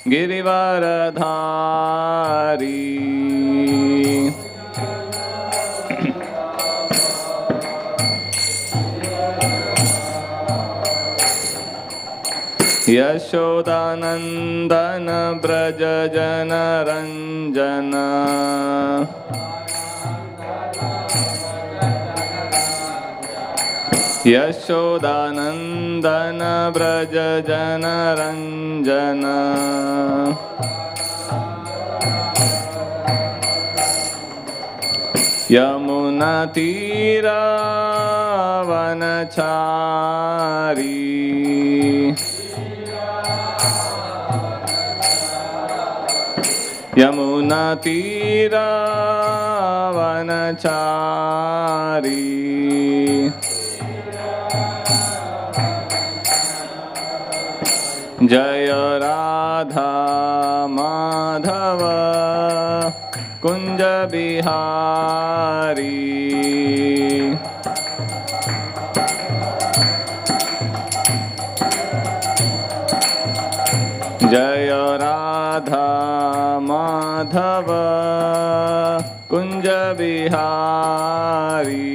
गिरिवरधारी यशोदानंदन ब्रज जन रंजन यशोदानंदन ब्रज जन रंजन यमुना तीरा वनचारी यमुना तीरा वनचारी जय राधा माधव कुंज बिहारी जय राधा माधव कुंज बिहारी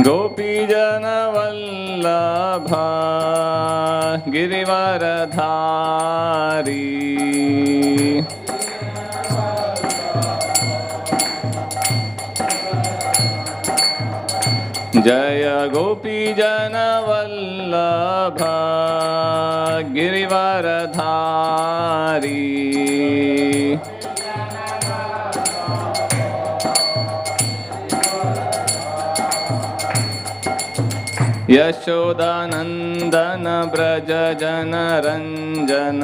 गोपीजन वल्लभ गिरिवरधारी जय गोपीजन वल्लभ गिरिवरधारी यशोदानंदन ब्रज जन रंजन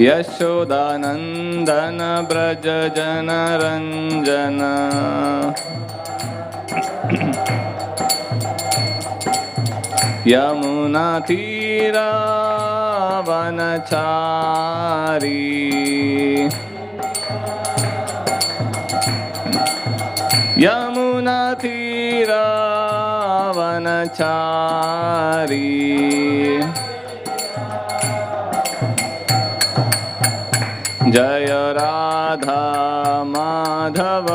यशोदानंदन ब्रज जन रंजन यमुना तीरा वनचारी यमुना तीरा वनचारी जय राधा माधव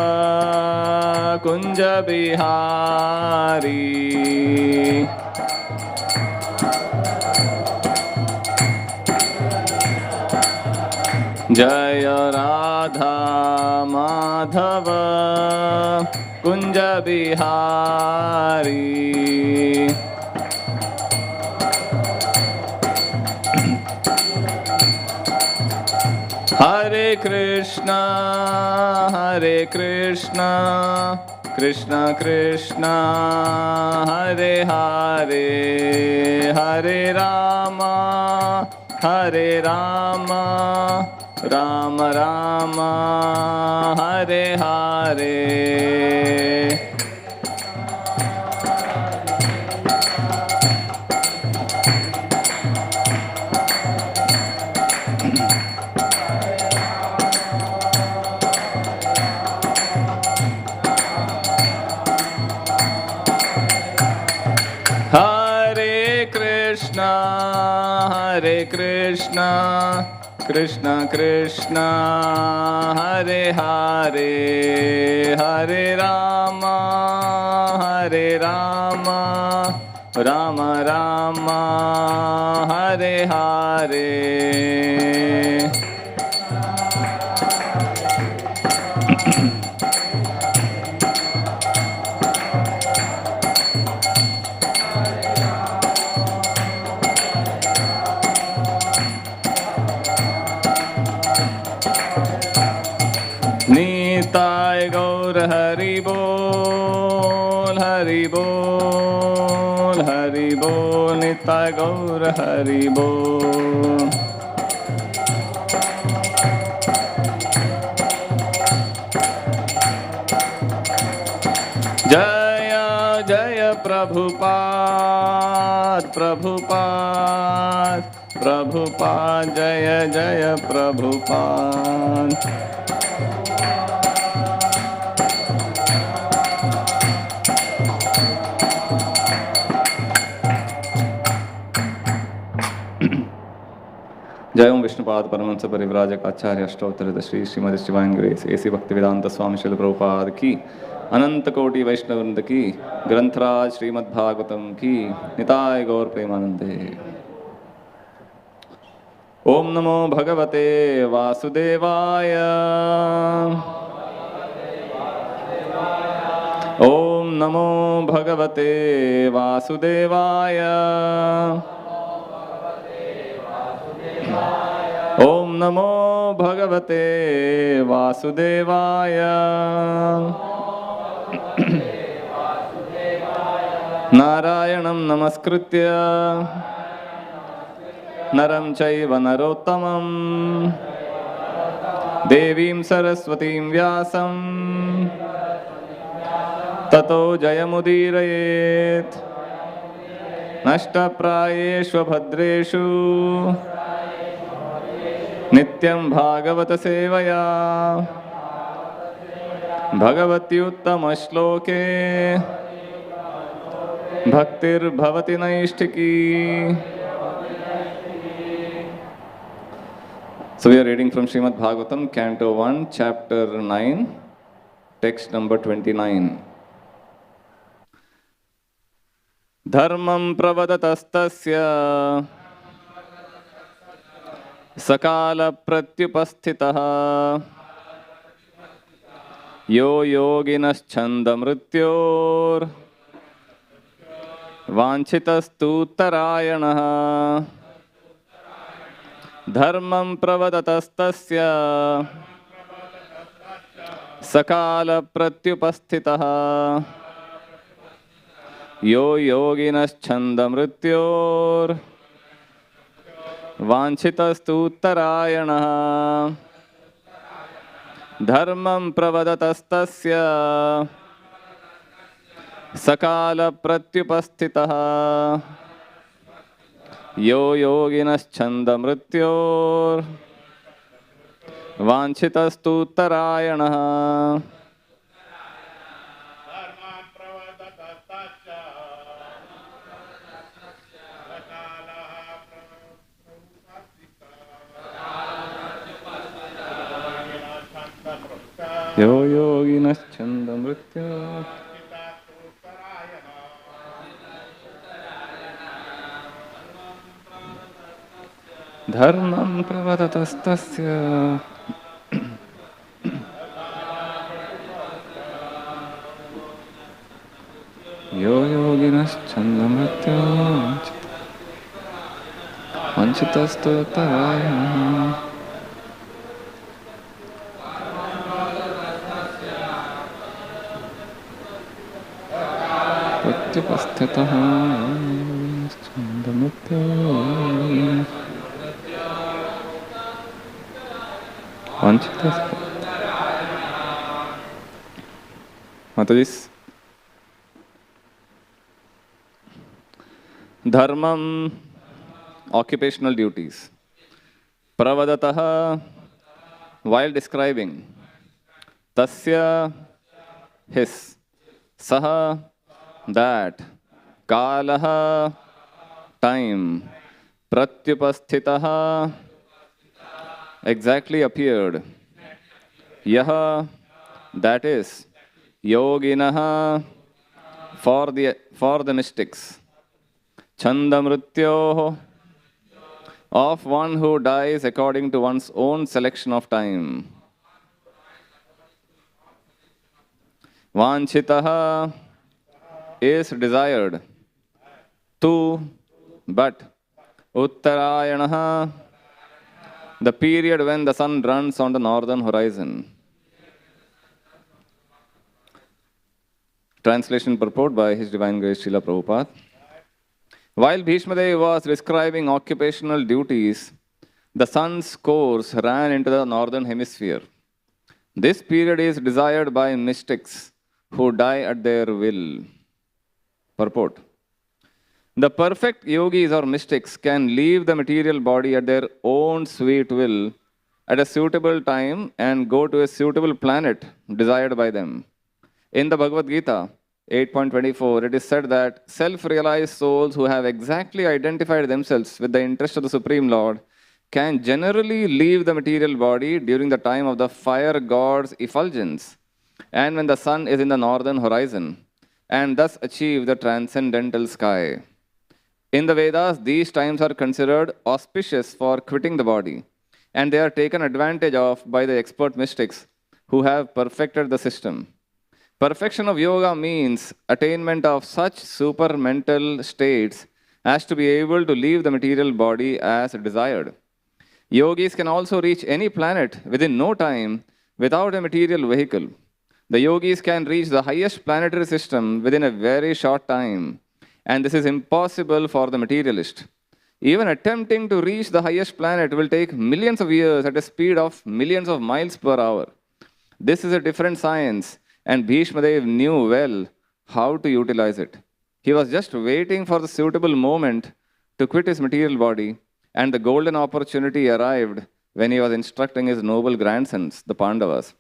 कुंज बिहारी जय राधा माधव कुंज बिहारी हरे कृष्णा कृष्ण कृष्ण हरे हरे हरे रामा राम राम हरे हरे हरे कृष्णा कृष्ण कृष्ण हरे हरे हरे राम राम राम हरे हरे निताय गौर हरि बोल निताय गौर हरि बोल। जय जय Prabhupada Prabhupada Prabhupada, Jaya Jaya Prabhupada. जय ओम विष्णुपाद परमहंस परिव्राजक आचार्य अष्टोत्तर Shri Srimad divine grace A C Bhaktivedanta Swami Srila Prabhupada की अनंत कोटि वैष्णववृंद की ग्रंथराज श्रीमद् भागवतम की निताय गौर प्रेमानंदे। ओम नमो भगवते वासुदेवाय। ओम नमो भगवते वासुदेवाय। ओम नमो भगवते वासुदेवाय। नारायणं नमस्कृत्य नरं चैव नरोत्तमं देवीं सरस्वतीं व्यासं ततो जयमुदीरयेत्। नष्टप्रायेषु भद्रेषु नित्यं भागवत सेवया भगवत्युत्तमश्लोके भक्तिर्भवति नैष्ठिकी। So we are reading from Srimad Bhagavatam, Canto 1, Chapter 9, text number 29. Dharmam pravadatastasya sakala pratyupasthitah yo yoginas chanda mrityor vanchitastu tarayanah. Dharmam pravadatastasya sakala pratyupasthitah yo yoginas chanda mrityor vanchitastu tarayanah. Dharmam pravadatastasya sakala pratyupasthitah yo yoginas chanda mrityor vanchitastu tarayanah. Yo yoginas chanda mrityor dharmam pravadatastasya yo yoginas chanda mrityor vanchitastu tarayanah. Pratyupasthitah chanda mrityor vanchitastu. Matajis. Dharmam, occupational duties. Pravadatah, while describing. Tasya, his. Saha, that. Kalaha, time. Pratyupasthitah, exactly appeared. Yaha, that is. Yoginaha, for the mystics. Chandamrityo, of one who dies according to one's own selection of time. Vanchitaha is desired. Tu, but. Uttarayanaha, the period when the sun runs on the northern horizon. Translation purport by His Divine Grace Srila Prabhupada. While Bhishma was describing occupational duties, the sun's course ran into the northern hemisphere. This period is desired by mystics who die at their will. Purport. The perfect yogis or mystics can leave the material body at their own sweet will at a suitable time and go to a suitable planet desired by them. In the Bhagavad Gita 8.24, it is said that self-realized souls who have exactly identified themselves with the interest of the Supreme Lord can generally leave the material body during the time of the fire god's effulgence and when the sun is in the northern horizon, and thus achieve the transcendental sky. In the Vedas, these times are considered auspicious for quitting the body, and they are taken advantage of by the expert mystics who have perfected the system. Perfection of yoga means attainment of such super mental states as to be able to leave the material body as desired. Yogis can also reach any planet within no time without a material vehicle. The yogis can reach the highest planetary system within a very short time, and this is impossible for the materialist. Even attempting to reach the highest planet will take millions of years at a speed of millions of miles per hour. This is a different science, and Bhishma Dev knew well how to utilize it. He was just waiting for the suitable moment to quit his material body, and the golden opportunity arrived when he was instructing his noble grandsons, the Pandavas.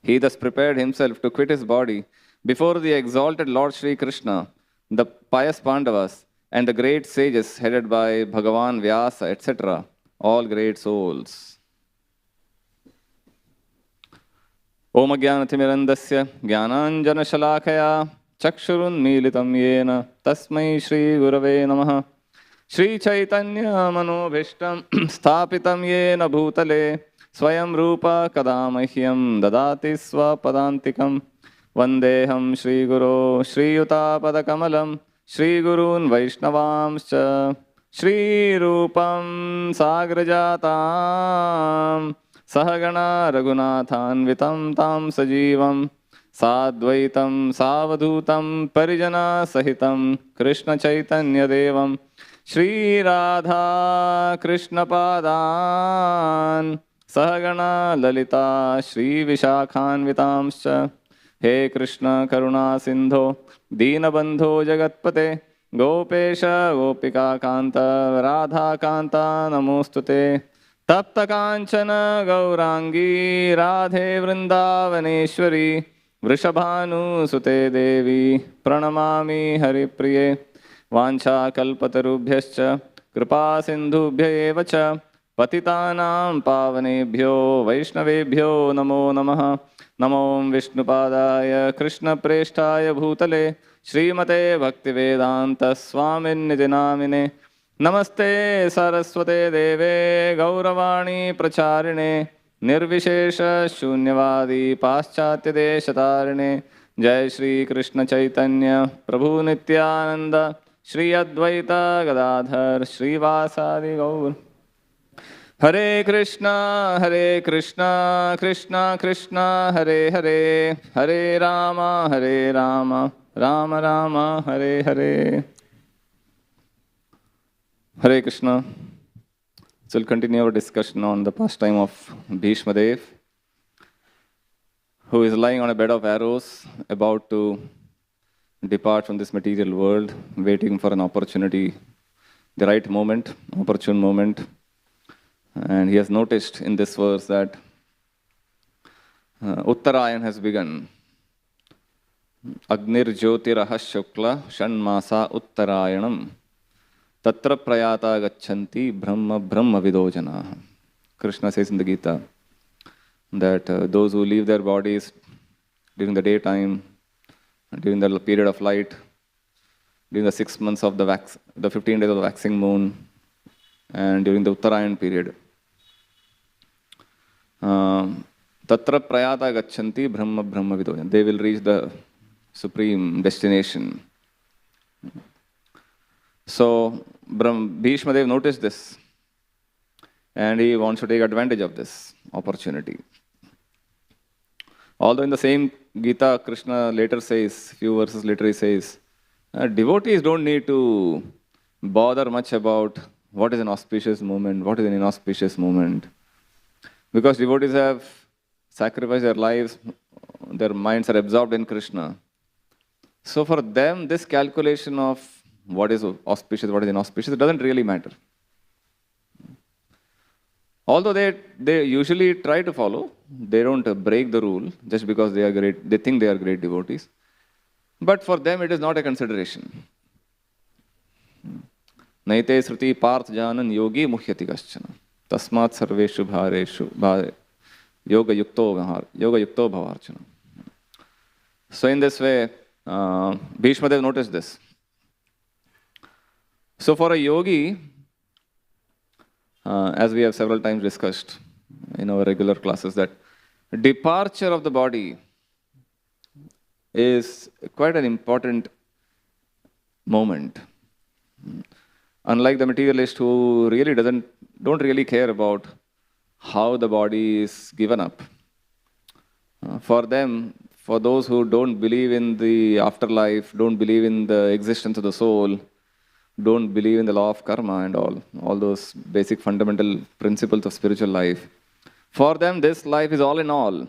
He thus prepared himself to quit his body before the exalted Lord Sri Krishna, the pious Pandavas, and the great sages headed by Bhagavan Vyasa, etc., all great souls. Om Jnanathimirantasya Jnananjanashalakaya Chakshurunmilitam Yena Tasmai Shri Gurave Namaha Shri Chaitanya Manobhishtam Sthapitam Yena Bhutale Swayam Rupa Kadamahyam Dadati Swapadantikam Vandeham Shri Guru Shri Yuta Padakamalam Shri Gurun Vaishnavamscha Shri Rupam Sagrajatam Sahagana Raghunathanvitam Tam Sajivam Sadvaitam Savadutam Parijana Sahitam Krishna Chaitanya Devam Shri Radha Krishna Padan Sahagana Lalita Shri Vishakhanvitamscha He Krishna Karuna Sindho Deenabandho Jagatpate Gopesha Gopika Kanta Radha Kanta Namostute Tapta Kanchana Gaurangi Radhe Vrindavaneshwari Vrishabhanu Sute Devi Pranamami Haripriye Vancha Kalpatarubhyascha Kripa Sindhubhya Evacha Patitanam Pavanebhyo Vaishnavebhyo Namo Namaha Namo Vishnupadaya Krishna Preshtaya Bhutale Srimate Bhaktivedanta Swamin Nidinamine Namaste Saraswate Deve Gauravani Pracharine Nirvishesha Shunyavadi Paschatya Deshatarine Jai Shri Krishna Chaitanya Prabhu Nityananda Shri Advaita Gadadhar Shri Vasadi Gaur Hare Krishna Krishna Krishna Hare Hare Hare Rama Rama Rama Hare Hare. Hare Krishna. So we'll continue our discussion on the pastime of Bhishma Dev, who is lying on a bed of arrows, about to depart from this material world, waiting for an opportunity, the right moment, opportune moment. And he has noticed in this verse that Uttarayan has begun. Agnir Jyotirahas Shukla Shanmasa Uttarayanam Tatra Prayata Gachanti Brahma Brahma Vidojana. Krishna says in the Gita that those who leave their bodies during the daytime, during the period of light, during the 6 months of the 15 days of the waxing moon, and during the Uttarayan period, Tatra Prayata Gachanti Brahma Brahma Vidojana. They will reach the supreme destination. So Bhishma Dev noticed this, and he wants to take advantage of this opportunity. Although in the same Gita, Krishna later says, few verses later he says, devotees don't need to bother much about what is an auspicious moment, what is an inauspicious moment. Because devotees have sacrificed their lives, their minds are absorbed in Krishna. So for them, this calculation of what is auspicious, what is inauspicious, it doesn't really matter. Although they usually try to follow, they don't break the rule just because they are great, they think they are great devotees. But for them, it is not a consideration. Naite sruti parth janan yogi muhyati kaschana. Tasmat sarveshu bhareshu yoga yukto bhavarchana. So in this way, Bhishma Dev noticed this. So for a yogi, as we have several times discussed in our regular classes, that departure of the body is quite an important moment. Unlike the materialist who really don't really care about how the body is given up. For them, for those who don't believe in the afterlife, don't believe in the existence of the soul, don't believe in the law of karma and all those basic fundamental principles of spiritual life, for them this life is all in all.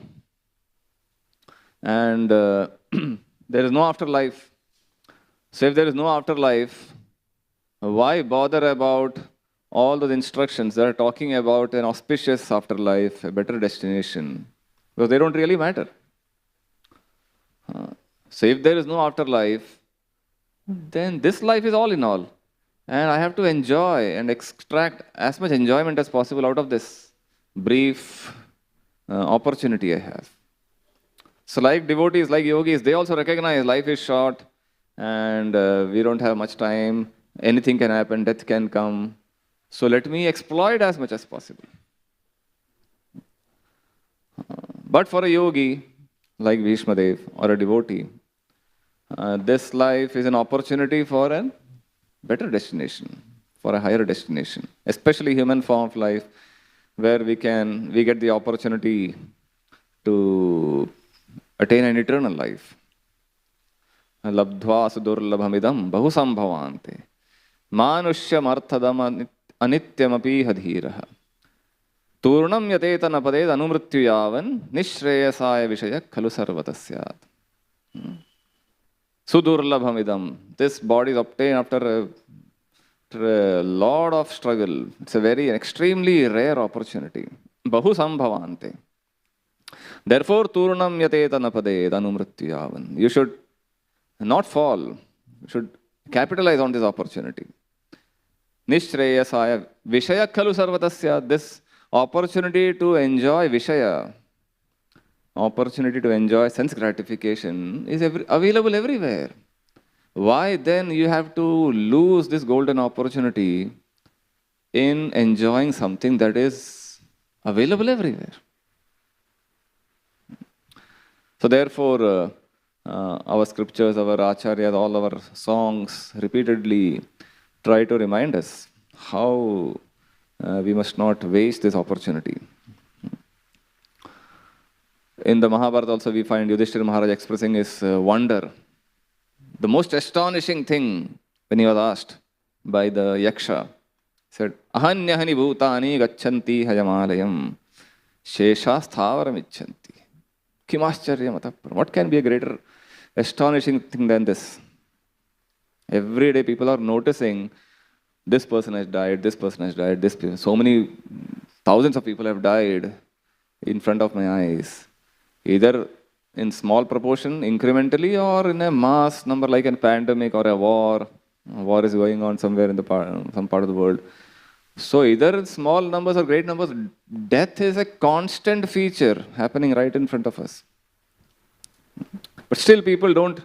And there is no afterlife. So if there is no afterlife, why bother about all those instructions that are talking about an auspicious afterlife, a better destination? Because they don't really matter. So if there is no afterlife, then this life is all in all. And I have to enjoy and extract as much enjoyment as possible out of this brief opportunity I have. So like devotees, like yogis, they also recognize life is short and we don't have much time. Anything can happen, death can come. So let me exploit as much as possible. But for a yogi, like Bhishma Dev, or a devotee, this life is an opportunity for a better destination, for a higher destination, especially human form of life, where we get the opportunity to attain an eternal life. Labdhva sudurlabhamidam bahusambhavante manushya marthadam anityamapi hadhiraha turnam yateta napade anumrityu yavan nishreyasaya vishaya khalu sarvatasyat. Sudurlabhamidam. This body is obtained after a lot of struggle. It's a very extremely rare opportunity. Bahusambhavante. Therefore, turnam yateta napade anumrityu yavan. You should not fall. You should capitalize on this opportunity. Nishreyasaya vishaya khalu sarvatasya. This opportunity to enjoy vishaya, opportunity to enjoy sense gratification is available everywhere. Why then you have to lose this golden opportunity in enjoying something that is available everywhere? So therefore, our scriptures, our acharyas, all our songs repeatedly try to remind us how we must not waste this opportunity. In the Mahabharata also we find Yudhishthira Maharaj expressing his wonder. The most astonishing thing when he was asked by the Yaksha, he said, Ahanyahani bhutani gacchanti hayamalayam shesha sthavaram icchanti. Kimascharya matapparam. What can be a greater astonishing thing than this? Every day people are noticing this person has died, this person has died, so many thousands of people have died in front of my eyes. Either in small proportion, incrementally, or in a mass number like a pandemic or a war. A war is going on somewhere in some part of the world. So either small numbers or great numbers, death is a constant feature happening right in front of us. But still people don't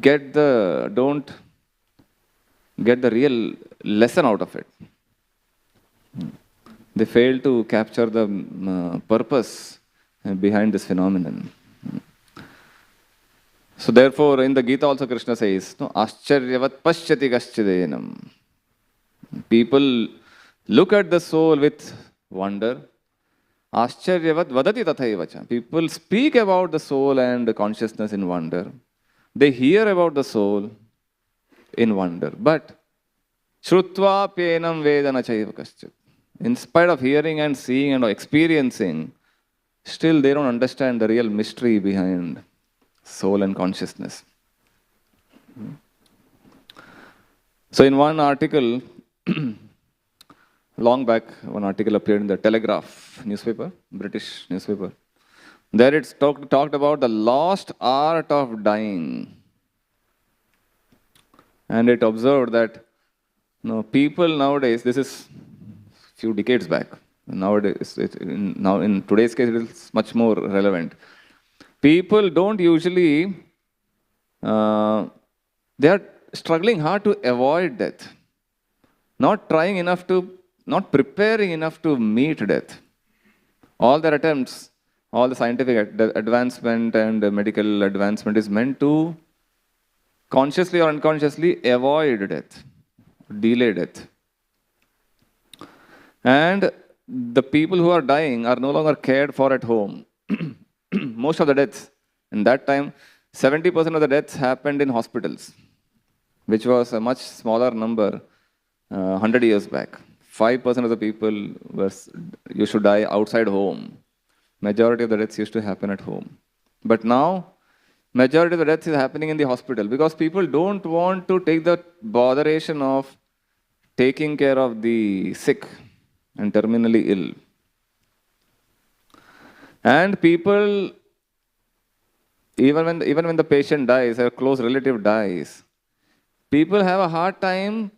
get the real lesson out of it. They fail to capture the purpose behind this phenomenon. So therefore, in the Gita also Krishna says, no, Ascharyavat pasyati kaschidenam. People look at the soul with wonder. Ascharyavat vadati tathaivacha. People speak about the soul and the consciousness in wonder. They hear about the soul in wonder. But Shrutva penam vedana chaiva kaschit. In spite of hearing and seeing and experiencing, still they don't understand the real mystery behind soul and consciousness. So in one article, long back, one article appeared in the Telegraph newspaper, British newspaper. There it's talked about the lost art of dying. And it observed that people nowadays, this is few decades back, nowadays, now in today's case, it is much more relevant. People don't usually, they are struggling hard to avoid death. Not trying enough to, not preparing enough to meet death. All their attempts, all the scientific advancement and medical advancement is meant to consciously or unconsciously avoid death, delay death. And the people who are dying are no longer cared for at home. Most of the deaths, in that time, 70% of the deaths happened in hospitals, which was a much smaller number 100 years back. 5% of the people used to die outside home. Majority of the deaths used to happen at home. But now, majority of the deaths is happening in the hospital because people don't want to take the botheration of taking care of the sick and terminally ill. And people, even when the patient dies, a close relative dies, people have a hard time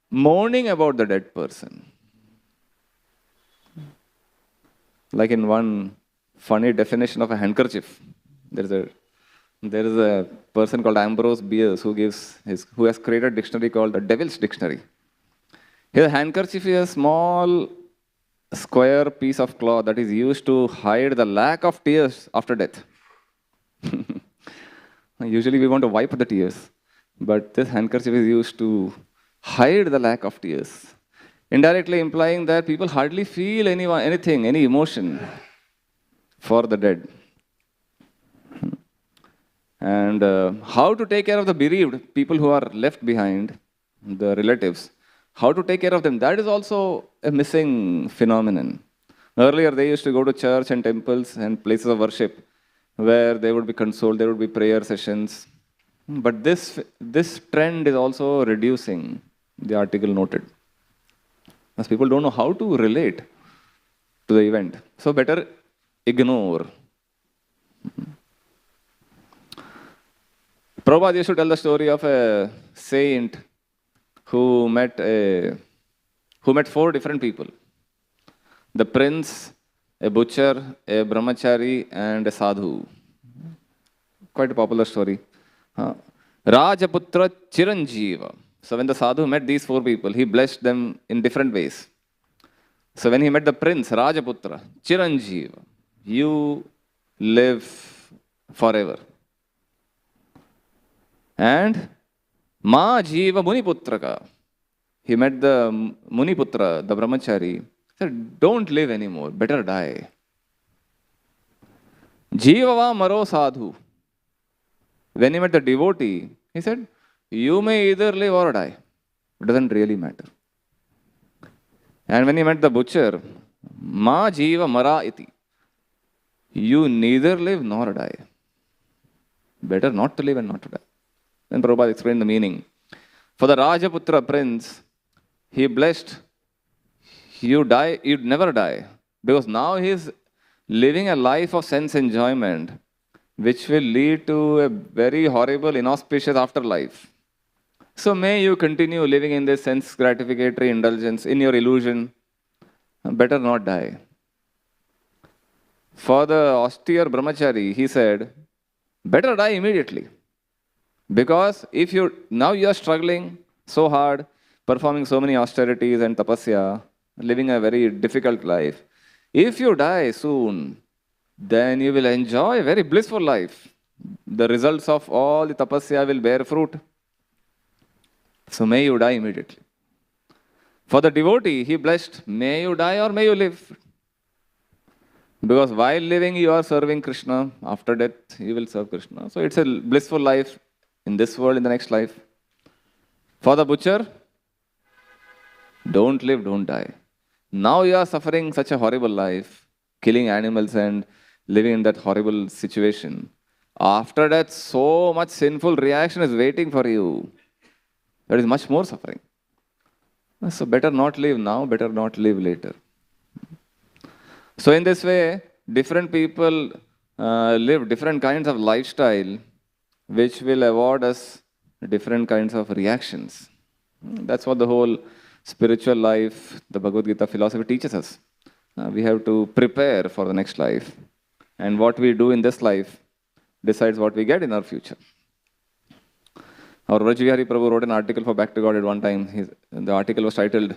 mourning about the dead person. Like in one funny definition of a handkerchief, there is a person called Ambrose Bierce who has created a dictionary called the Devil's Dictionary. His handkerchief is a small square piece of cloth that is used to hide the lack of tears after death. Usually we want to wipe the tears, but this handkerchief is used to hide the lack of tears, indirectly implying that people hardly feel anything, any emotion for the dead. And how to take care of the bereaved, people who are left behind, the relatives, how to take care of them, that is also a missing phenomenon. Earlier, they used to go to church and temples and places of worship where they would be consoled, there would be prayer sessions. But this trend is also reducing, the article noted. As people don't know how to relate to the event. So better ignore. Prabhupada used to tell the story of a saint who met 4 different people. The prince, a butcher, a brahmachari, and a sadhu. Quite a popular story. Rajaputra Chiranjeeva. So when the sadhu met these 4 people, he blessed them in different ways. So when he met the prince, Rajaputra, Chiranjeeva, you live forever. And Ma Jiva Muniputraka. He met the Muniputra, the brahmachari. He said, don't live anymore, better die. Jivava Maro Sadhu. When he met the devotee, he said, you may either live or die. It doesn't really matter. And when he met the butcher, Ma Jiva Mara Iti. You neither live nor die. Better not to live and not to die. Then Prabhupada explained the meaning. For the Rajaputra prince, he blessed, you'd never die. Because now he is living a life of sense enjoyment, which will lead to a very horrible, inauspicious afterlife. So may you continue living in this sense gratificatory indulgence, in your illusion. Better not die. For the austere brahmachari, he said, better die immediately. Because now you are struggling so hard, performing so many austerities and tapasya, living a very difficult life. If you die soon, then you will enjoy a very blissful life. The results of all the tapasya will bear fruit. So may you die immediately. For the devotee, he blessed, may you die or may you live. Because while living, you are serving Krishna. After death, you will serve Krishna. So it's a blissful life in this world, in the next life. For the butcher, don't live, don't die. Now you are suffering such a horrible life, killing animals and living in that horrible situation. After that, so much sinful reaction is waiting for you. there is much more suffering. So better not live now, better not live later. So in this way, different people live different kinds of lifestyle, which will award us different kinds of reactions. That's what the whole spiritual life, the Bhagavad Gita philosophy teaches us. We have to prepare for the next life. And what we do in this life decides what we get in our future. Our Rajvihari Prabhu wrote an article for Back to God at one time. The article was titled,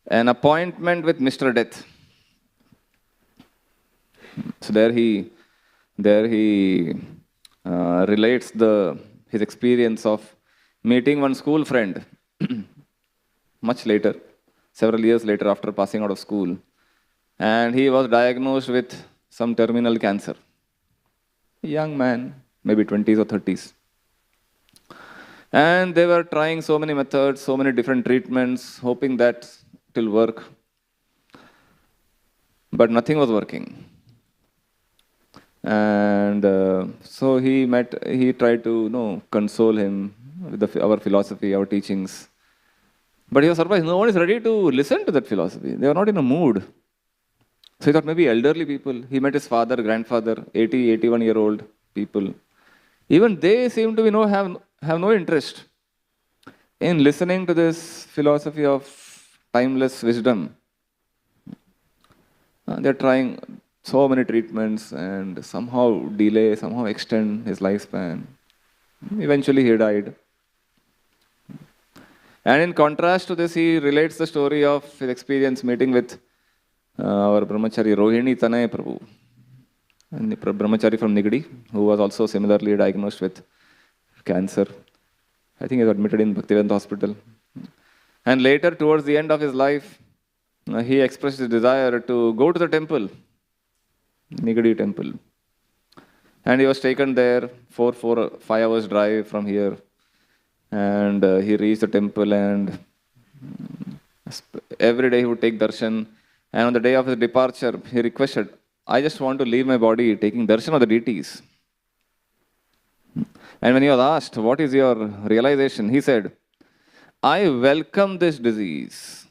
An Appointment with Mr. Death. So there he relates his experience of meeting one school friend much later, several years later after passing out of school. And he was diagnosed with some terminal cancer. A young man, maybe 20s or 30s. And they were trying so many methods, so many different treatments, hoping that it will work. But nothing was working. And so he tried to console him with our philosophy, our teachings. But he was surprised, no one is ready to listen to that philosophy. They are not in a mood. So he thought maybe elderly people. He met his father, grandfather, 80, 81-year-old people. Even they seem to have no interest in listening to this philosophy of timeless wisdom. They're trying so many treatments and somehow delay, somehow extend his lifespan. Eventually he died. And in contrast to this, he relates the story of his experience meeting with our brahmachari Rohini Tanay Prabhu, and the brahmachari from Nigadi, who was also similarly diagnosed with cancer. I think he was admitted in Bhaktivedanta hospital. And later, towards the end of his life, he expressed his desire to go to the temple, Nigadi temple. And he was taken there for 4 or 5 hours drive from here. And he reached the temple, and every day he would take darshan. And on the day of his departure, he requested, I just want to leave my body taking darshan of the deities. And when he was asked, what is your realization? He said, I welcome this disease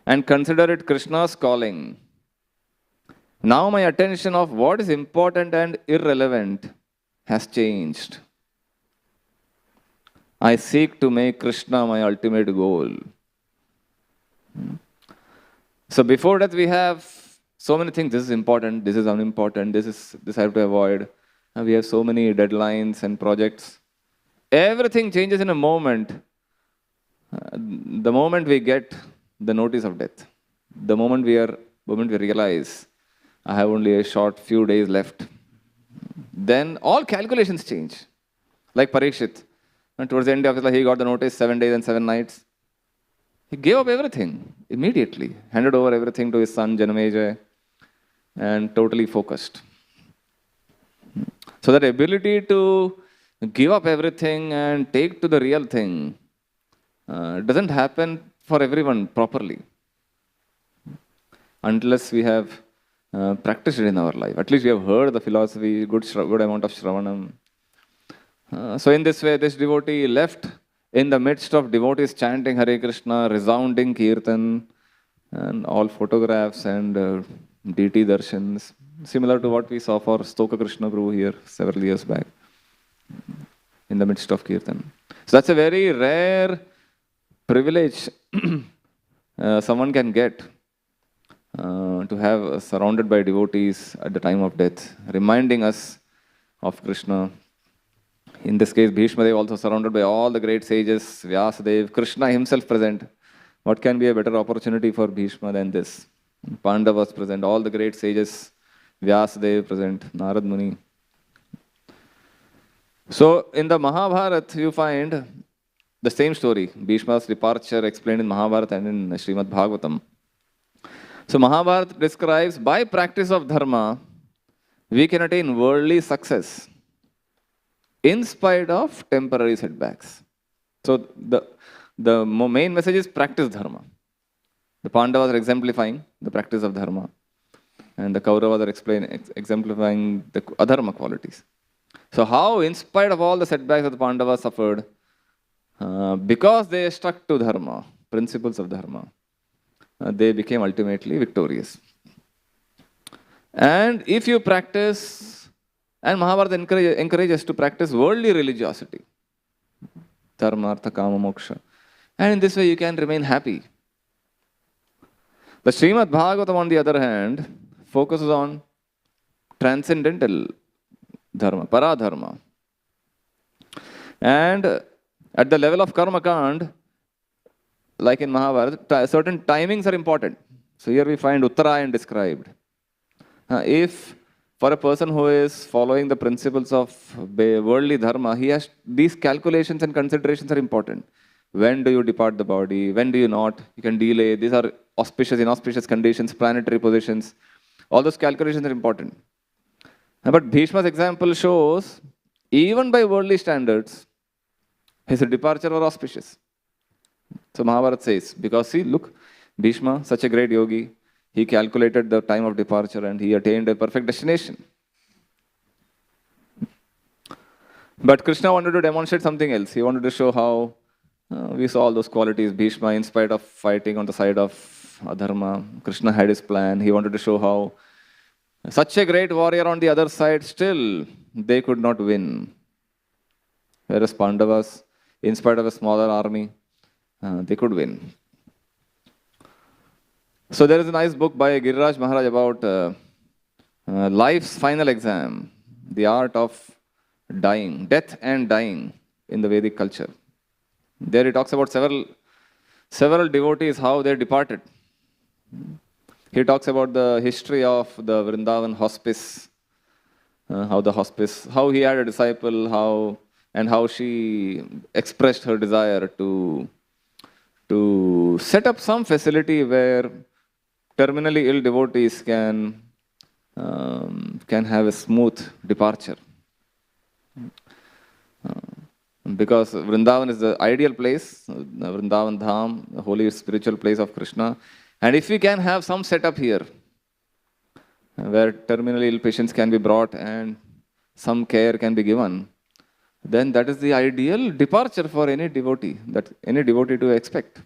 and consider it Krishna's calling. Now my attention of what is important and irrelevant has changed. I seek to make Krishna my ultimate goal. So before that, we have so many things. This is important, this is unimportant, this I have to avoid. And we have so many deadlines and projects. Everything changes in a moment. The moment we get the notice of death, the moment we realize I have only a short few days left, then all calculations change. Like Parikshit, and towards the end of his life, he got the notice 7 days and 7 nights. He gave up everything immediately, handed over everything to his son Janamejaya, and totally focused. So that ability to give up everything and take to the real thing doesn't happen for everyone properly, unless we have practiced it in our life. At least we have heard the philosophy, good amount of Shravanam. So in this way, this devotee left in the midst of devotees chanting Hare Krishna, resounding kirtan, and all photographs and deity darshans, similar to what we saw for Stoka Krishna Prabhu here several years back, in the midst of kirtan. So that's a very rare privilege someone can get, to have surrounded by devotees at the time of death, reminding us of Krishna. In this case, Bhishma also surrounded by all the great sages, Vyasadeva, Krishna himself present. What can be a better opportunity for Bhishma than this? Pandavas present, all the great sages, Vyasadeva present, Narad Muni. So in the Mahabharata, you find the same story, Bhishma's departure explained in Mahabharata and in Srimad Bhagavatam. So Mahabharata describes, by practice of dharma, we can attain worldly success in spite of temporary setbacks. So the main message is practice dharma. The Pandavas are exemplifying the practice of dharma, and the Kauravas are exemplifying the adharma qualities. So how, in spite of all the setbacks that the Pandavas suffered, because they stuck to dharma, principles of dharma, they became ultimately victorious. And if you practice, and Mahabharata encourages us to practice worldly religiosity, dharma, artha, kama, moksha. And in this way you can remain happy. The Srimad Bhagavatam, on the other hand, focuses on transcendental dharma, paradharma. And at the level of karma kand, like in Mahabharata, certain timings are important. So here we find Uttarayan described. If for a person who is following the principles of worldly dharma, he has these calculations and considerations are important. When do you depart the body? When do you not? You can delay. These are auspicious, inauspicious conditions, planetary positions. All those calculations are important. But Bhishma's example shows, even by worldly standards, his departure was auspicious. So Mahabharata says, because see, look, Bhishma, such a great yogi, he calculated the time of departure and he attained a perfect destination. But Krishna wanted to demonstrate something else. He wanted to show how we saw all those qualities. Bhishma, in spite of fighting on the side of adharma, Krishna had his plan. He wanted to show how such a great warrior on the other side, still they could not win. Whereas Pandavas, in spite of a smaller army, they could win. So there is a nice book by Giriraj Maharaj about life's final exam, the art of dying, death and dying in the Vedic culture. There he talks about several devotees, how they departed. He talks about the history of the Vrindavan hospice, how he had a disciple, how she expressed her desire to set up some facility where terminally ill devotees can have a smooth departure. Because Vrindavan is the ideal place, Vrindavan Dham, the holy spiritual place of Krishna. And if we can have some setup here, where terminally ill patients can be brought and some care can be given, then that is the ideal departure for any devotee, to expect.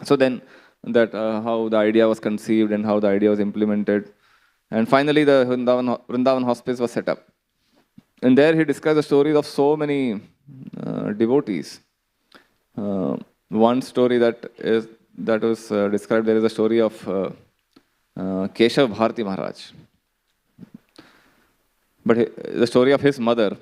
So then, that how the idea was conceived and how the idea was implemented. And finally, the Vrindavan hospice was set up. And there he describes the stories of so many devotees. One story that was described there is the story of Kesha Bharti Maharaj. But the story of his mother,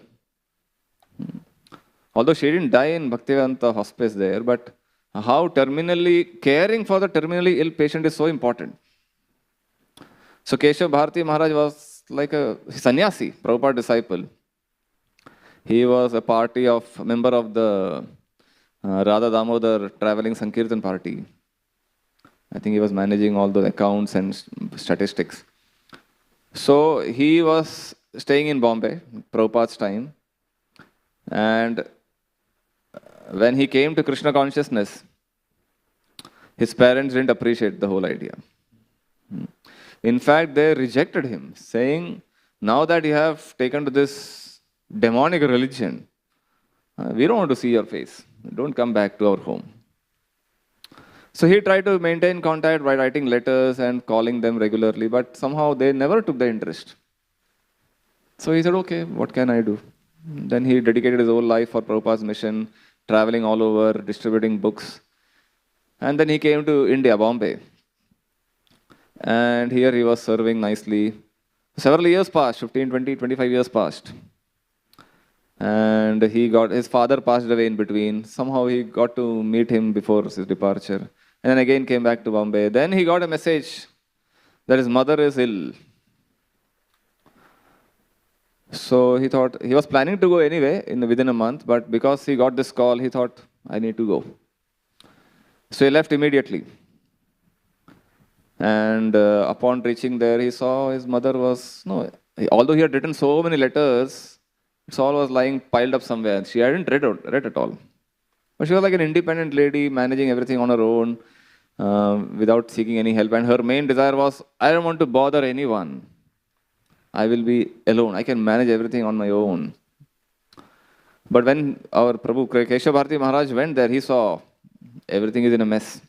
although she didn't die in Bhaktivedanta hospice there, but how caring for the terminally ill patient is so important. So Kesha Bharti Maharaj was like a sannyasi, Prabhupada disciple. He was a member of the Radha Damodar traveling Sankirtan party. I think he was managing all the accounts and statistics. So he was staying in Bombay, Prabhupada's time. And when he came to Krishna consciousness, his parents didn't appreciate the whole idea. In fact, they rejected him, saying, now that you have taken to this demonic religion, we don't want to see your face. Don't come back to our home. So he tried to maintain contact by writing letters and calling them regularly, but somehow they never took the interest. So he said, okay, what can I do? Then he dedicated his whole life for Prabhupada's mission, traveling all over, distributing books. And then he came to India, Bombay. And here he was serving nicely. Several years passed, 15, 20, 25 years passed. And his father passed away in between. Somehow he got to meet him before his departure. And then again came back to Bombay. Then he got a message that his mother is ill. So he thought, he was planning to go anyway within a month, but because he got this call, he thought, I need to go. So he left immediately. And upon reaching there, he saw his mother although he had written so many letters, it all was lying piled up somewhere. She hadn't read at all. But she was like an independent lady, managing everything on her own, without seeking any help. And her main desire was, I don't want to bother anyone. I will be alone. I can manage everything on my own. But when our Prabhu Kesha Bharti Maharaj went there, he saw everything is in a mess.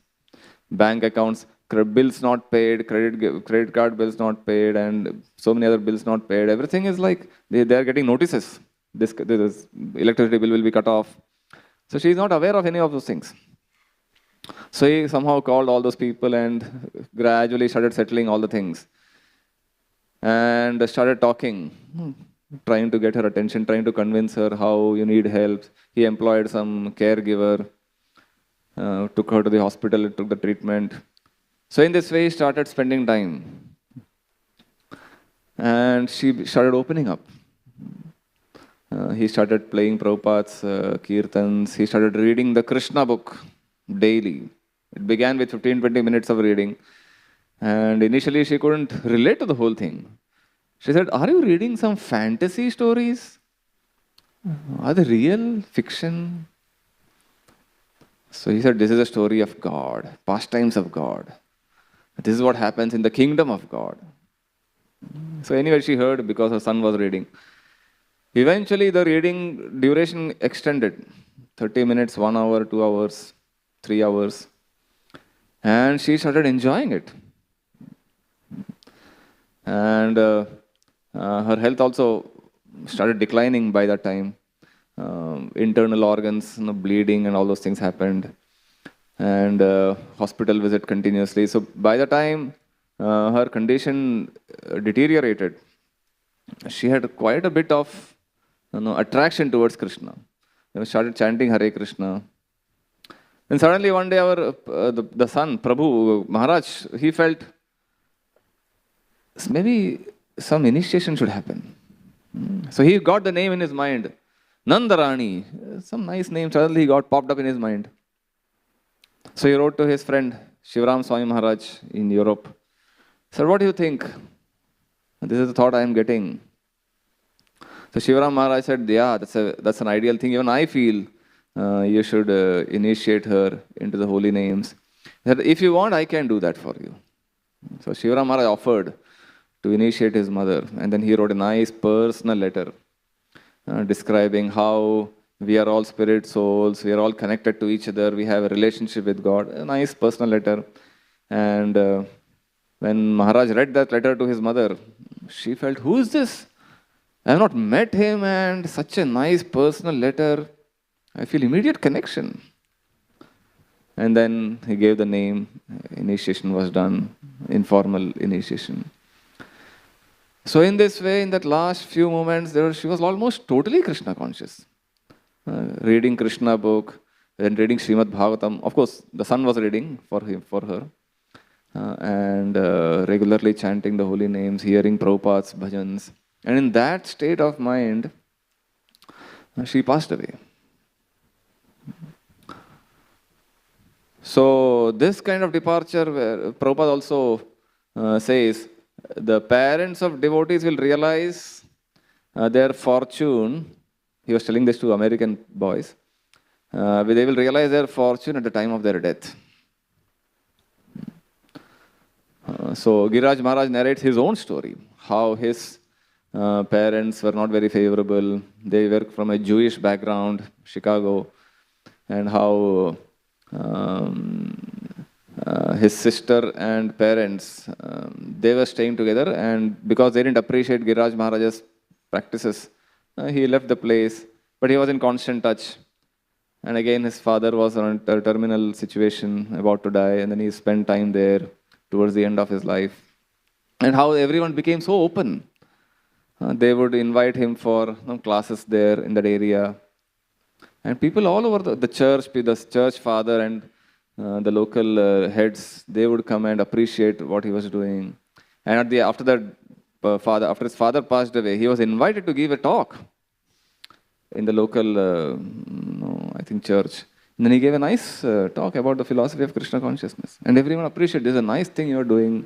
Bank accounts, bills not paid, credit card bills not paid, and so many other bills not paid. Everything is like they are getting notices. This electricity bill will be cut off. So she is not aware of any of those things. So he somehow called all those people and gradually started settling all the things. And started talking, trying to get her attention, trying to convince her how you need help. He employed some caregiver, took her to the hospital, took the treatment. So in this way, he started spending time. And she started opening up. He started playing Prabhupada's kirtans. He started reading the Krishna book daily. It began with 15-20 minutes of reading. And initially she couldn't relate to the whole thing. She said, "Are you reading some fantasy stories? Are they real? Fiction?" So he said, "This is a story of God, pastimes of God. This is what happens in the kingdom of God." So anyway, she heard because her son was reading. Eventually the reading duration extended. 30 minutes, 1 hour, 2 hours, 3 hours. And she started enjoying it. And her health also started declining by that time. Internal organs, bleeding and all those things happened. And hospital visit continuously. So by the time her condition deteriorated, she had quite a bit of attraction towards Krishna. Started chanting Hare Krishna. And suddenly one day the son, Prabhu, Maharaj, he felt maybe some initiation should happen. So he got the name in his mind. Nandarani, some nice name suddenly popped up in his mind. So he wrote to his friend, Shivram Swami Maharaj in Europe. Sir, what do you think? This is the thought I am getting. So Shivram Maharaj said, yeah, that's an ideal thing. Even I feel you should initiate her into the holy names. He said, if you want, I can do that for you. So Shivram Maharaj offered to initiate his mother. And then he wrote a nice personal letter describing how we are all spirit souls, we are all connected to each other, we have a relationship with God. A nice personal letter. And when Maharaj read that letter to his mother, she felt, who is this? I have not met him and such a nice personal letter. I feel immediate connection. And then he gave the name, initiation was done, informal initiation. So in this way, in that last few moments, she was almost totally Krishna conscious. Reading Krishna book, then reading Srimad Bhagavatam. Of course, the son was reading for her. And regularly chanting the holy names, hearing Prabhupada's bhajans. And in that state of mind, she passed away. So this kind of departure, where Prabhupada also says, the parents of devotees will realize their fortune. He was telling this to American boys. They will realize their fortune at the time of their death. So Giriraj Maharaj narrates his own story, how his parents were not very favorable. They were from a Jewish background, Chicago, and how his sister and parents, they were staying together, and because they didn't appreciate Giriraj Maharaj's practices, he left the place, but he was in constant touch. And again, his father was on a terminal situation, about to die, and then he spent time there towards the end of his life. And how everyone became so open. They would invite him for classes there in that area. And people all over the church father and the local heads, they would come and appreciate what he was doing. And after his father passed away, he was invited to give a talk in the local, church. And then he gave a nice talk about the philosophy of Krishna consciousness. And everyone appreciated, this is a nice thing you are doing.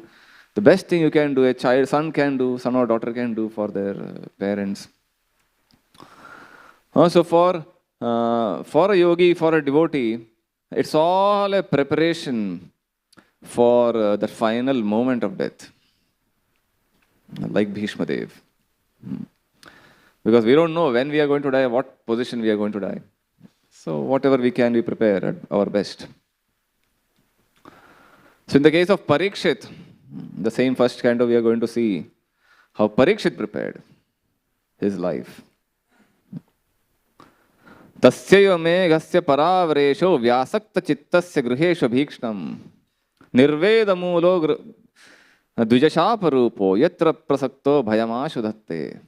The best thing you can do, son or daughter can do for their parents. So for a yogi, for a devotee, it's all a preparation for the final moment of death. Like Bhishma Dev. Because we don't know when we are going to die, what position we are going to die. So whatever we can, we prepare at our best. So in the case of Parikshit, the same first canto, we are going to see how Parikshit prepared his life. Tasya meghasya paravresho vyasakta chittasya grihesha bhikshnam nirvedamulo dvijashaparupo yatra prasakto bhayamashu dhatte.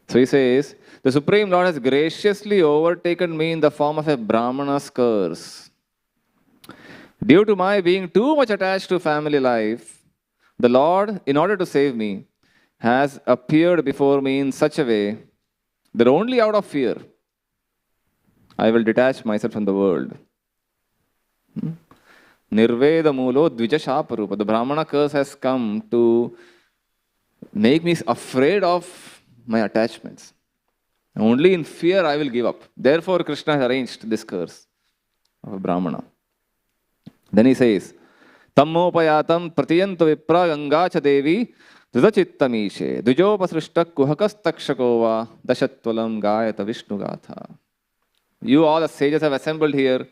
So he says, the Supreme Lord has graciously overtaken me in the form of a Brahmana's curse. Due to my being too much attached to family life, the Lord, in order to save me, has appeared before me in such a way that only out of fear I will detach myself from the world. Nirveda mulo dvijashaparupa. The Brahmana curse has come to make me afraid of my attachments. Only in fear I will give up. Therefore, Krishna has arranged this curse of a Brahmana. Then he says, Tammopayatam pratiyanto vipra gangacha devi dudachitamishe dujopasrishta kuhakastakshakova dashatvalam gayata vishnu gatha. You all the sages have assembled here.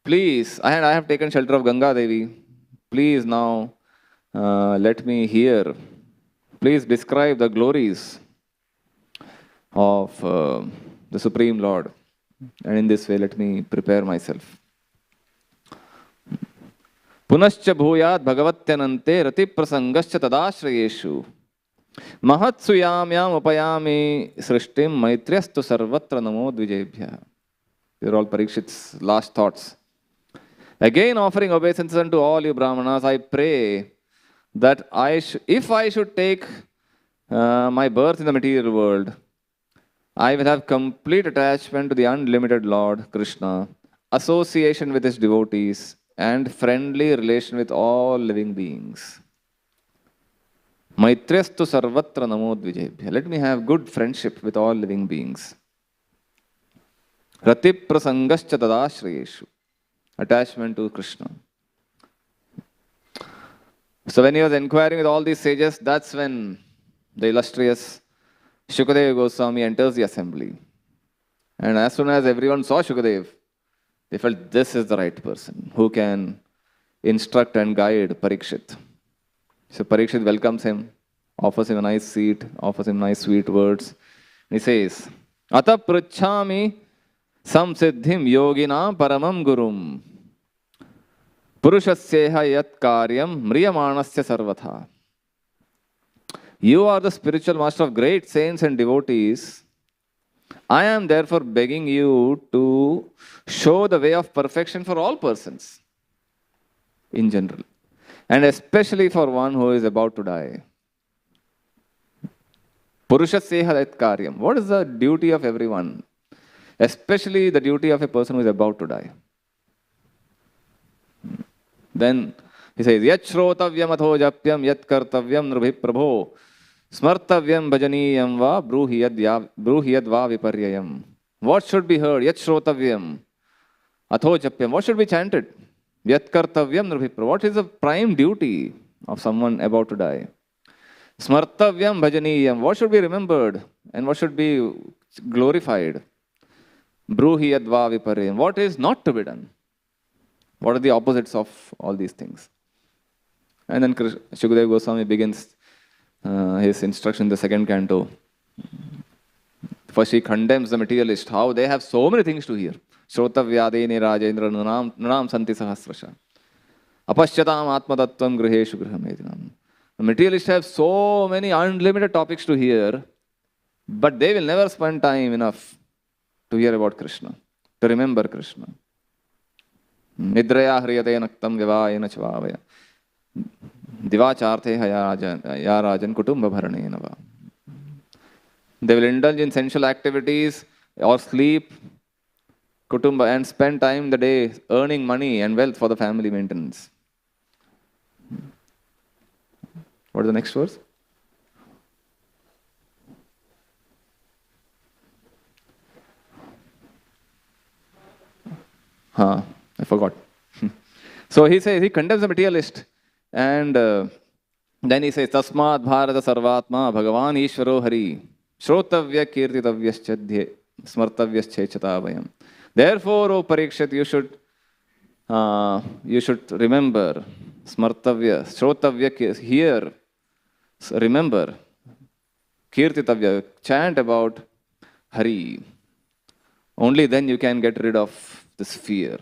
Please, I have taken shelter of Ganga Devi. Please now let me hear. Please describe the glories of the Supreme Lord. And in this way, let me prepare myself. Punascha bhuyat bhagavatyanante rati prasangascha tadashrayeshu mahatsuyamyam upayami srishtim maitryastu sarvatra namo dvijebhya. These are all Parikshit's last thoughts. Again, offering obeisances unto all you Brahmanas, I pray that if I should take my birth in the material world, I will have complete attachment to the unlimited Lord Krishna, association with his devotees, and friendly relation with all living beings. Maitryastu sarvatra namo dvijebhya. Let me have good friendship with all living beings. Rati prasangascha tadashrayeshu. Attachment to Krishna. So when he was inquiring with all these sages, that's when the illustrious Shukadeva Goswami enters the assembly. And as soon as everyone saw Shukadev, they felt this is the right person who can instruct and guide Parikshit. So Parikshit welcomes him, offers him a nice seat, offers him nice sweet words. And he says, Ata pruchhami samsiddhim yoginam paramam gurum purushasyeha yat karyam mriyamanasya sarvatha. You are the spiritual master of great saints and devotees. I am therefore begging you to show the way of perfection for all persons in general, and especially for one who is about to die. Purushasyeha yat karyam. What is the duty of everyone? Especially the duty of a person who is about to die. Then he says, Yat shrotavyam atho japyam yat kartavyam nrubhi prabho smartavyam bhajaniyam va bruhiyad va viparyayam. What should be heard? Yat shrotavyam atho japyam. What should be chanted? Yat kartavyam nrubhi prabho. What is the prime duty of someone about to die? Smartavyam bhajaniyam. What should be remembered and what should be glorified? Bruhiyad va viparyayam. What is not to be done? What are the opposites of all these things? And then Shukadeva Goswami begins his instruction in the second canto. First he condemns the materialist, how they have so many things to hear. Shrotavyadeni rajendra nunam santi sahasrasha. Apashyatam atmatattvam griheshu grihamedinam. The materialists have so many unlimited topics to hear, but they will never spend time enough to hear about Krishna, to remember Krishna. Nidraya hriyate naktam vivayena chavavaya. Divacharte ya rajan kutumba bharanenava. They will indulge in sensual activities or sleep, kutumba, and spend time in the day earning money and wealth for the family maintenance. What is the next verse? I forgot. So he says, he condemns the materialist and Then he says, Tasmat Bharata Sarvatma Bhagavan Ishvaro Hari Shrotavya Kirtitavyascha Smartavyascha Chatavayam. Therefore, O Parikshit, you should remember Smartavya, Shrotavya, hear, remember, Kirtitavya, chant about Hari. Only then you can get rid of this fear.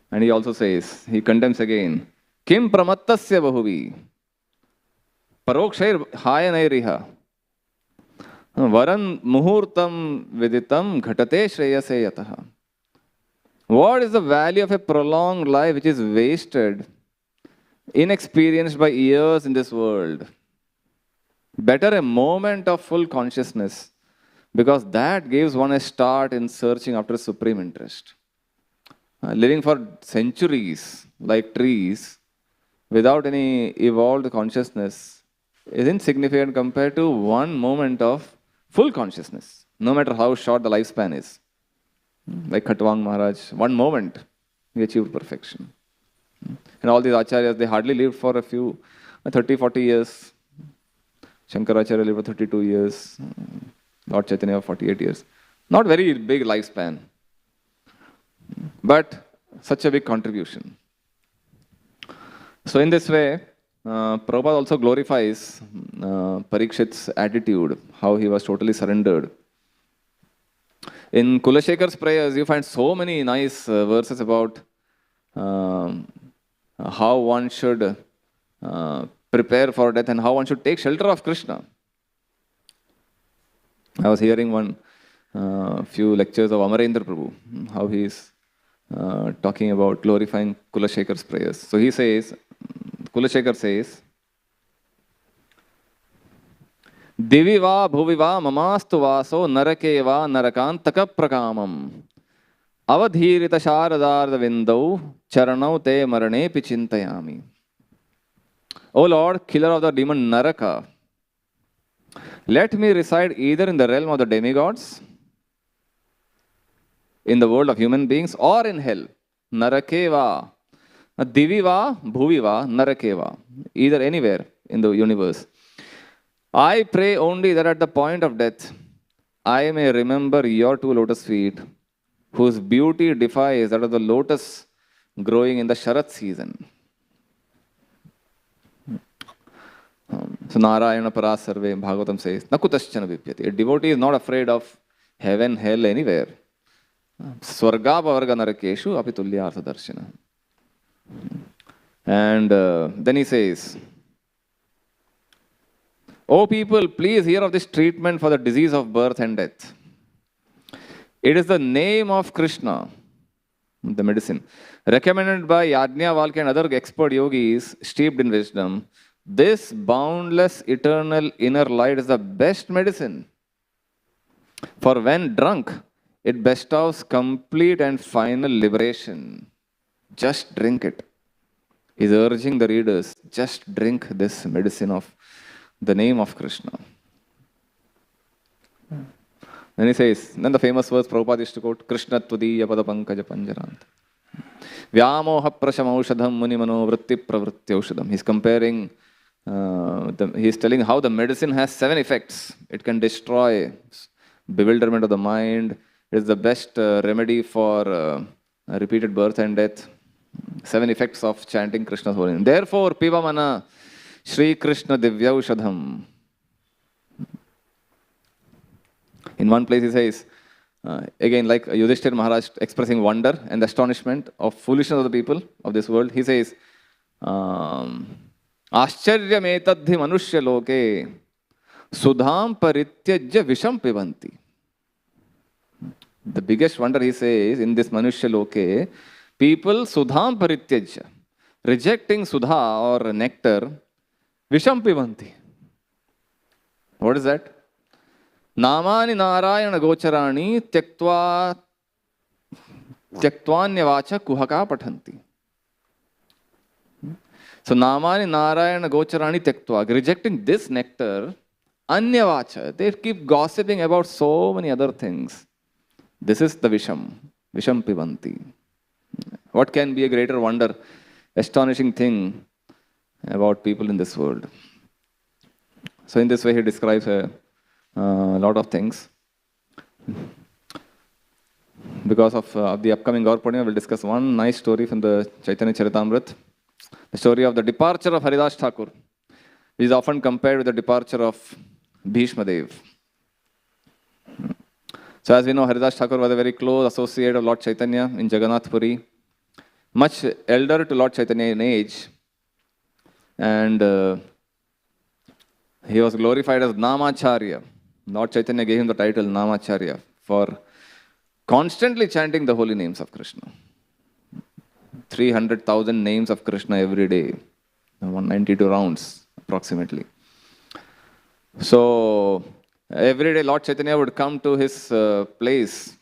And he also says, he condemns again, Kim pramattasya bahuvi parokshair hayanairiha varan muhurtam viditam ghatate shreyase yataha. What is the value of a prolonged life which is wasted, inexperienced by years in this world? Better a moment of full consciousness, because that gives one a start in searching after supreme interest. Living for centuries like trees without any evolved consciousness is insignificant compared to one moment of full consciousness, no matter how short the lifespan is. Like Khatwang Maharaj, one moment he achieved perfection. And all these acharyas, they hardly lived for a few, 30, 40 years. Shankaracharya lived for 32 years. Lord Chaitanya 48 years. Not very big lifespan, but such a big contribution. So in this way, Prabhupada also glorifies Parikshit's attitude, how he was totally surrendered. In Kulashekhar's prayers, you find so many nice verses about how one should prepare for death and how one should take shelter of Krishna. I was hearing one few lectures of Amarendra Prabhu, how he is talking about glorifying Kulashekhar's prayers. So he says, Kulashekar says, Divi va bhuvi va mamastu vaso narake va narakantaka prakamam avadhirita sharadarda vindau charanau te marane pichintayami. O Lord, killer of the demon Naraka, let me reside either in the realm of the demigods, in the world of human beings, or in hell. Narakeva. Diviva, Bhuviva, Narakeva. Either anywhere in the universe. I pray only that at the point of death, I may remember your two lotus feet, whose beauty defies that of the lotus growing in the Sharat season. So Narayana Parasarve, Bhagavatam says, Nakutaschana Vipyati. A devotee is not afraid of heaven, hell, anywhere. Swarga Pavarga Narakeshu Apitulya Artha Darshana. And then he says, O people, please hear of this treatment for the disease of birth and death. It is the name of Krishna, the medicine, recommended by Yajnavalkya and other expert yogis steeped in wisdom. This boundless, eternal inner light is the best medicine. For when drunk, it bestows complete and final liberation. Just drink it. He's urging the readers, just drink this medicine of the name of Krishna. Then he says, then the famous verse Prabhupada used to quote, Krishna Tvadiya Pada Pankaja Panjarant. Vyamoha Prashamaushadham Munimano Vritti Pravrityaushadham. He's comparing, he's telling how the medicine has 7 effects. It can destroy bewilderment of the mind. It is the best remedy for repeated birth and death. 7 effects of chanting Krishna's holy name. Therefore, Pivamana Shri Krishna Divyaushadham. In one place he says, again like Yudhishthira Maharaj expressing wonder and astonishment of foolishness of the people of this world, he says, Ascharya metadhi manushya loke sudham parityajya visham pibanti. The biggest wonder, he says, in this manushya loke, people sudham parityajya, rejecting sudha or nectar, visham pibanti. What is that? Namani Narayana Gocharani Tyaktwanyavacha Kuhaka Pathanti. So Namani Narayana Gocharani Tyaktva, rejecting this nectar, Anyavacha, they keep gossiping about so many other things. This is the Visham Pibanti. What can be a greater wonder, astonishing thing about people in this world. So in this way, he describes a lot of things. Because of the upcoming Gaur Purnima, we'll discuss one nice story from the Chaitanya Charitamrita, the story of the departure of Haridas Thakur, which is often compared with the departure of Bhishma Dev. So as we know, Haridas Thakur was a very close associate of Lord Chaitanya in Jagannath Puri, much elder to Lord Chaitanya in age, and he was glorified as Namacharya. Lord Chaitanya gave him the title Namacharya for constantly chanting the holy names of Krishna. 300,000 names of Krishna every day, 192 rounds approximately. So every day Lord Chaitanya would come to his place,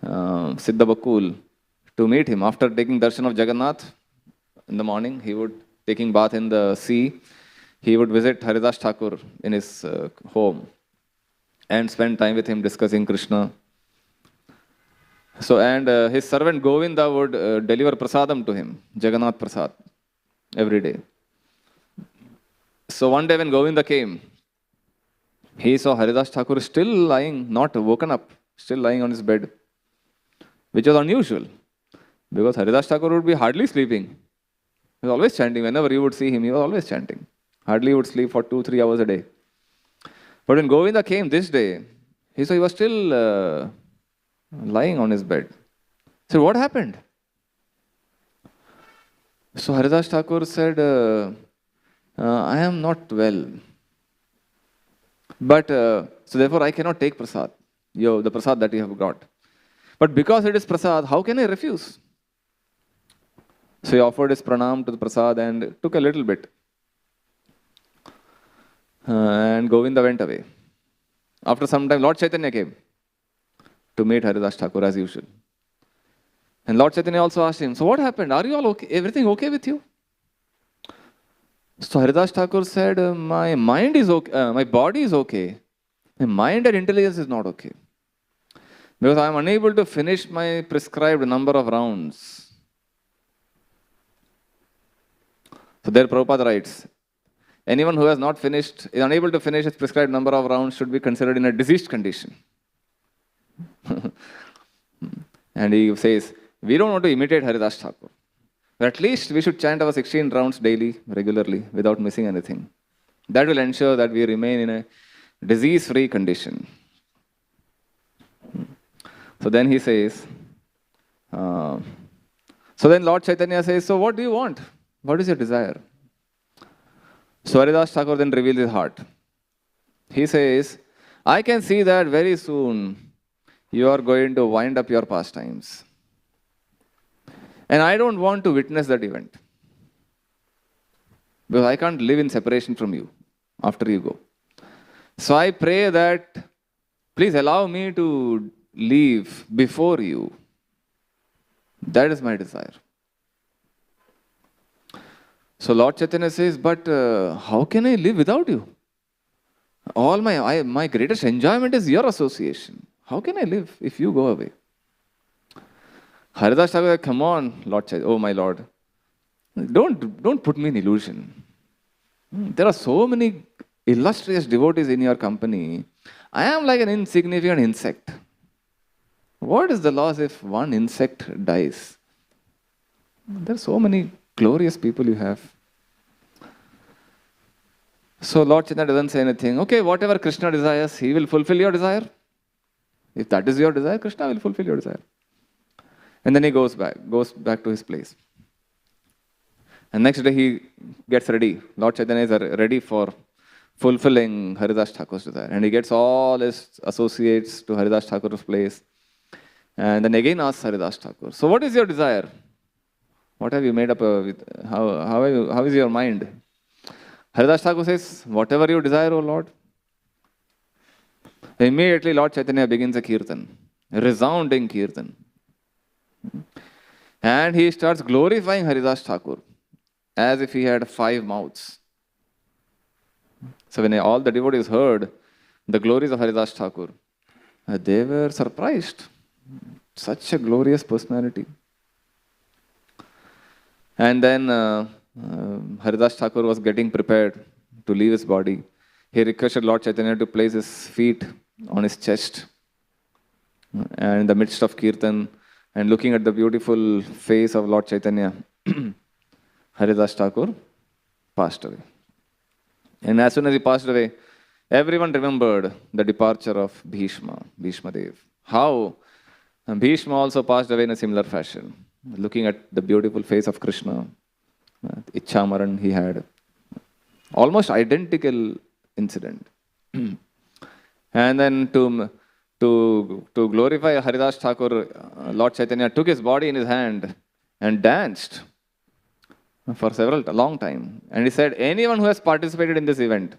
Siddhabakul, to meet him. After taking darshan of Jagannath in the morning, he would, taking bath in the sea, he would visit Haridas Thakur in his home and spend time with him discussing Krishna. So, and his servant Govinda would deliver prasadam to him, Jagannath Prasad, every day. So one day when Govinda came, he saw Haridas Thakur still lying, not woken up, still lying on his bed, which was unusual, because Haridas Thakur would be hardly sleeping. He was always chanting. Whenever you would see him, he was always chanting. Hardly would sleep for 2-3 hours a day. But when Govinda came this day, he saw he was still lying on his bed. So what happened? So Haridas Thakur said, I am not well. But, so therefore I cannot take prasad, the prasad that you have got. But because it is prasad, how can I refuse? So he offered his pranam to the prasad and took a little bit. And Govinda went away. After some time, Lord Chaitanya came to meet Haridas Thakur as usual. And Lord Chaitanya also asked him, so what happened? Are you all okay? Everything okay with you? So Haridas Thakur said, my mind is okay, my body is okay. My mind and intelligence is not okay. Because I am unable to finish my prescribed number of rounds. So there Prabhupada writes, anyone who has not finished, is unable to finish his prescribed number of rounds should be considered in a diseased condition. And he says, we don't want to imitate Haridas Thakur. But at least we should chant our 16 rounds daily, regularly, without missing anything. That will ensure that we remain in a disease-free condition. So then he says, so then Lord Chaitanya says, so what do you want? What is your desire? So Haridas Thakur then reveals his heart. He says, I can see that very soon you are going to wind up your pastimes. And I don't want to witness that event. Because I can't live in separation from you after you go. So I pray that please allow me to leave before you. That is my desire. So Lord Chaitanya says, but how can I live without you? All my greatest enjoyment is your association. How can I live if you go away? Haridas Thakur said, come on, Lord Chaitanya, oh my Lord. Don't put me in illusion. There are so many illustrious devotees in your company. I am like an insignificant insect. What is the loss if one insect dies? There are so many glorious people you have. So Lord Chaitanya doesn't say anything. Okay, whatever Krishna desires, he will fulfill your desire. If that is your desire, Krishna will fulfill your desire. And then he goes back to his place. And next day he gets ready. Lord Chaitanya is ready for fulfilling Haridas Thakur's desire. And he gets all his associates to Haridas Thakur's place. And then again asks Haridas Thakur, so what is your desire? What have you made up with? How is your mind? Haridas Thakur says, whatever you desire, O Lord. Immediately Lord Chaitanya begins a kirtan, a resounding kirtan. And he starts glorifying Haridas Thakur as if he had 5 mouths. So when all the devotees heard the glories of Haridas Thakur, they were surprised. Such a glorious personality. And then Haridas Thakur was getting prepared to leave his body, he requested Lord Chaitanya to place his feet on his chest. And in the midst of Kirtan, and looking at the beautiful face of Lord Chaitanya, Haridas Thakur passed away. And as soon as he passed away, everyone remembered the departure of Bhishma Dev. How Bhishma also passed away in a similar fashion, looking at the beautiful face of Krishna, Ichchamaran he had. Almost identical incident. And then to glorify Haridas Thakur, Lord Chaitanya took his body in his hand and danced for a long time. And he said, anyone who has participated in this event,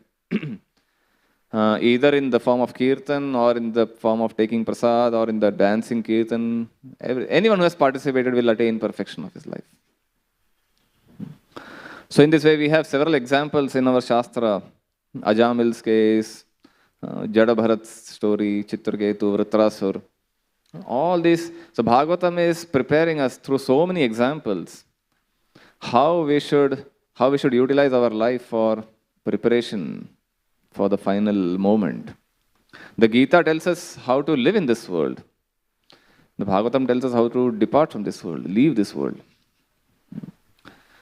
either in the form of kirtan or in the form of taking prasad or in the dancing kirtan, anyone who has participated will attain perfection of his life. So in this way, we have several examples in our Shastra. Ajamil's case, Jadabharat's story, Chitraketu, Vritrasur, all this. So Bhagavatam is preparing us through so many examples how we should utilize our life for preparation for the final moment. The Gita tells us how to live in this world. The Bhagavatam tells us how to depart from this world, leave this world.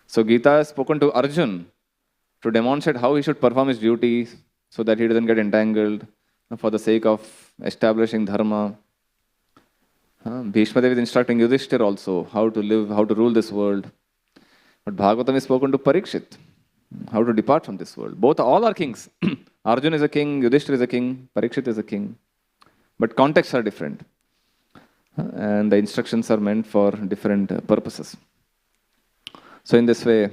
So Gita has spoken to Arjun to demonstrate how he should perform his duties so that he doesn't get entangled for the sake of establishing dharma. Bhishma Dev is instructing Yudhishthir also how to live, how to rule this world. But Bhagavatam is spoken to Parikshit, how to depart from this world. All are kings. Arjun is a king, Yudhishthir is a king, Parikshit is a king. But contexts are different. And the instructions are meant for different purposes. So in this way,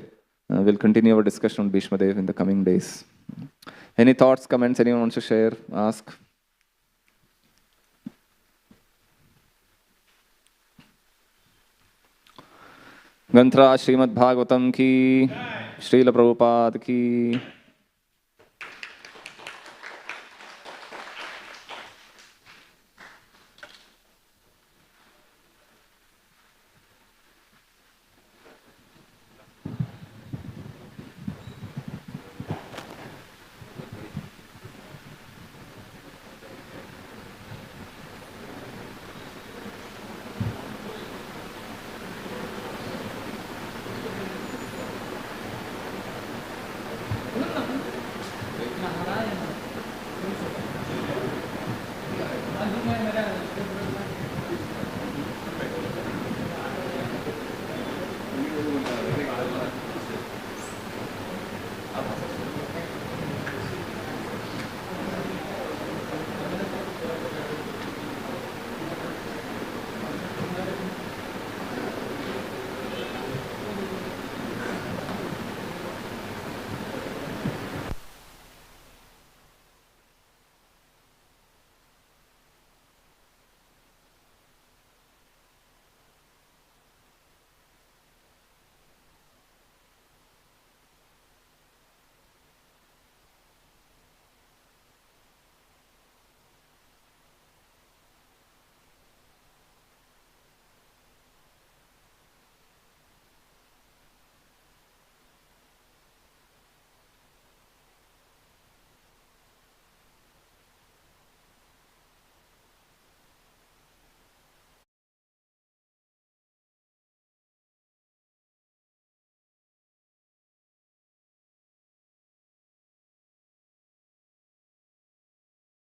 we'll continue our discussion on Bhishma Dev in the coming days. Any thoughts, comments, anyone wants to share, ask? Gantra Srimad Bhagavatam ki, Srila Prabhupada ki.